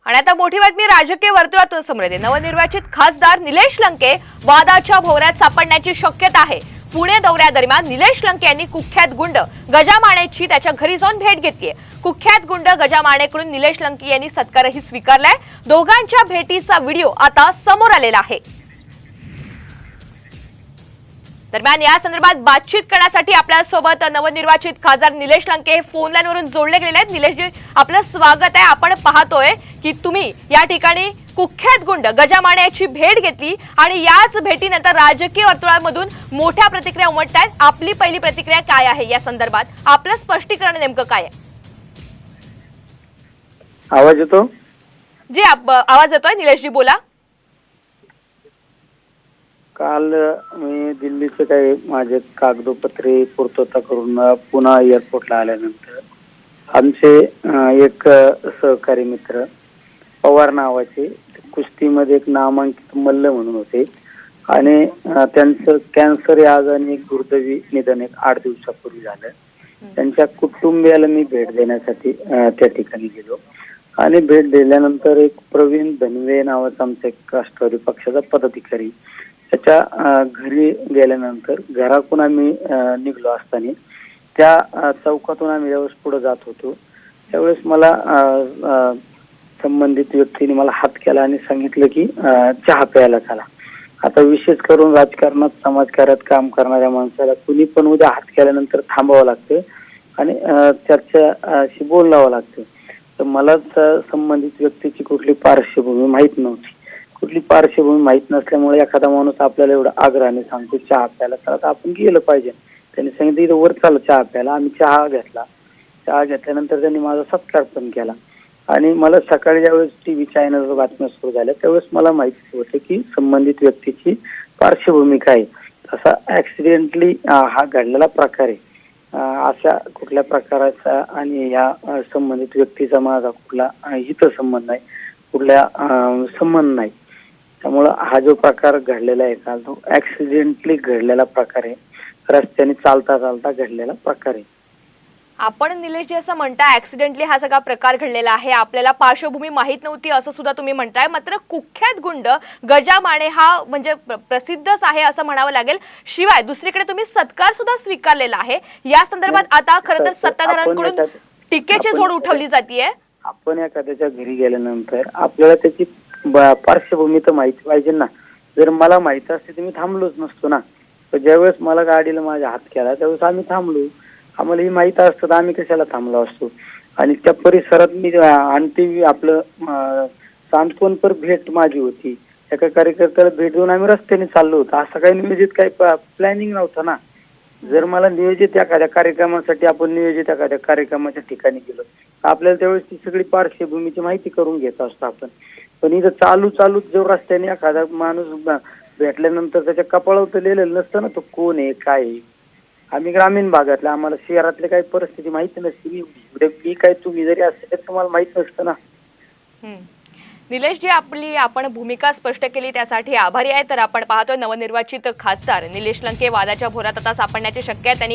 आणि आता मोठी बातमी राजकीय वर्तुळातून समोर येते। नवनिर्वाचित खासदार निलेश लंके वादाच्या भोवऱ्यात सापडण्याची शक्यता आहे। पुणे दौऱ्यादरम्यान निलेश लंके यांनी कुख्यात गुंड गजा मानेची त्याच्या घरी जाऊन भेट घेतलीये। कुख्यात गुंड गजा मानेकडून निलेश लंके यांनी सत्कारही स्वीकारलाय। दोघांच्या भेटीचा व्हिडिओ आता समोर आलेला आहे। दरम्यान या संदर्भात बातचीत करण्यासाठी आपल्या सोबत नवनिर्वाचित खासदार निलेश लंके फोन लाईन वरून जोडले गेलेले आहेत। निलेश जी, आपलं स्वागत आहे। आपण पाहतोय की तुम्ही या ठिकाणी कुख्यात गुंड गजा माने याची भेट घेतली आणि याच भेटीनंतर राजकीय वर्तुळामधून मोठ्या प्रतिक्रिया उमटतायत। आपली पहिली प्रतिक्रिया काय आहे या संदर्भात? आपलं स्पष्टीकरण नेमकं काय आहे? आवाज येतो? जी आवाज येतोय। निलेश जी बोला। काल मी दिल्लीचे काही माझे कागदोपत्रे पूर्तता करून पुन्हा एअरपोर्टला आल्यानंतर आमचे एक सहकारी मित्र पवार नावाचे कुस्तीमध्ये एक नामांकित मल्ल म्हणून होते आणि त्यांचं कॅन्सर या आजाराने एक दुर्दैवी निधन एक 8 दिवसापूर्वी झालं। त्यांच्या कुटुंबियाला मी भेट देण्यासाठी त्या ठिकाणी गेलो आणि भेट दिल्यानंतर एक प्रवीण धनवे नावाचा आमचा एक राष्ट्रवादी पक्षाचा पदाधिकारी त्याच्या घरी गेल्यानंतर घरातून आम्ही निघलो असताना त्या चौकातून आम्ही ज्यावेळेस पुढे जात होतो त्यावेळेस मला संबंधित व्यक्तीने मला हात केला आणि सांगितलं की चहा प्यायला चला। आता विशेष करून राजकारणात समाजकार्यात काम करणाऱ्या माणसाला कुणी पण उद्या हात केल्यानंतर थांबावं लागतं आणि त्याच्याशी बोलावं लागतं। तर मलाच संबंधित व्यक्तीची कुठली पार्श्वभूमी माहीत नव्हती। कुठली पार्श्वभूमी माहीत नसल्यामुळे एखादा माणूस आपल्याला एवढं आग्रहाने सांगतो चहा प्यायला तर आपण गेलं पाहिजे। त्यांनी सांगितलं इथं वर चाल चहा प्यायला। आम्ही चहा घेतला। चहा घेतल्यानंतर त्यांनी माझा सत्कार पण केला आणि मला सकाळी ज्यावेळेस टीव्ही चॅनलवर बातम्या सुरू झाल्या त्यावेळेस मला माहिती होतं की संबंधित व्यक्तीची पार्श्वभूमी काय। तसा ऍक्सिडेंटली हा घडलेला प्रकार आहे। अशा कुठल्या प्रकाराचा आणि या संबंधित व्यक्तीचा माझा कुठला हितसंबंध नाही, कुठल्या संबंध नाही। त्यामुळे हा जो प्रकार घडलेला आहे काल तो ऍक्सिडेंटली घडलेला प्रकार आहे। रस्त्याने चालता चालता घडलेला प्रकार आहे। आपण निलेश जी असं म्हणताय ऍक्सिडेंटली हा सगळा प्रकार घडलेला आहे, आपल्याला पार्श्वभूमी माहित नव्हती असं सुद्धा तुम्ही म्हणताय। मात्र कुख्यात गुंड गजा माने हा म्हणजे प्रसिद्धच आहे असं म्हणावं लागेल। शिवाय दुसरीकडे तुम्ही सत्कार सुद्धा स्वीकारलेला आहे। या संदर्भात आता खरं तर सत्ताधाऱ्यांकडून टीकेची झोड उठवली जातीये। आपण एखाद्याच्या घरी गेल्यानंतर आपल्याला त्याची पार्श्वभूमी तर माहिती पाहिजे ना। जर मला माहित असते तर मी थांबलोच नसतो ना। तर ज्यावेळेस मला गाडीला माझ्या हात केला त्यावेळेस आम्ही थांबलो। आम्हाला ही माहित असतं तर आम्ही कशाला थांबलो असतो। आणि त्या परिसरात मी आणखी आपलं सांत्वनपर भेट माझी होती। एका कार्यकर्त्याला भेट देऊन आम्ही रस्त्याने चाललो होतो। असं काही नियोजित काही प्लॅनिंग नव्हतं ना। जर मला नियोजित एखाद्या कार्यक्रमासाठी आपण नियोजित एखाद्या कार्यक्रमाच्या ठिकाणी गेलो आपल्याला त्यावेळेस ती सगळी पार्श्वभूमीची माहिती करून घेत असतो आपण। पण इथं चालू जो रस्त्याने एखादा माणूस भेटल्यानंतर त्याच्या कपाळावर लिहिलेलं नसतं ना तो कोण आहे काय आहे। आम्ही ग्रामीण भागातले आम्हाला शहरातले काही परिस्थिती माहिती नसते। मी काय तुम्ही जरी असते तर तुम्हाला माहित नसतं ना। निलेश जी आपण भूमिका स्पष्ट केली त्यासाठी आभारी आहे। तर आपण पाहतोय नवनिर्वाचित खासदार निलेश लंके वादाच्या भोरात आता सापडण्याची शक्यता आहे। त्यांनी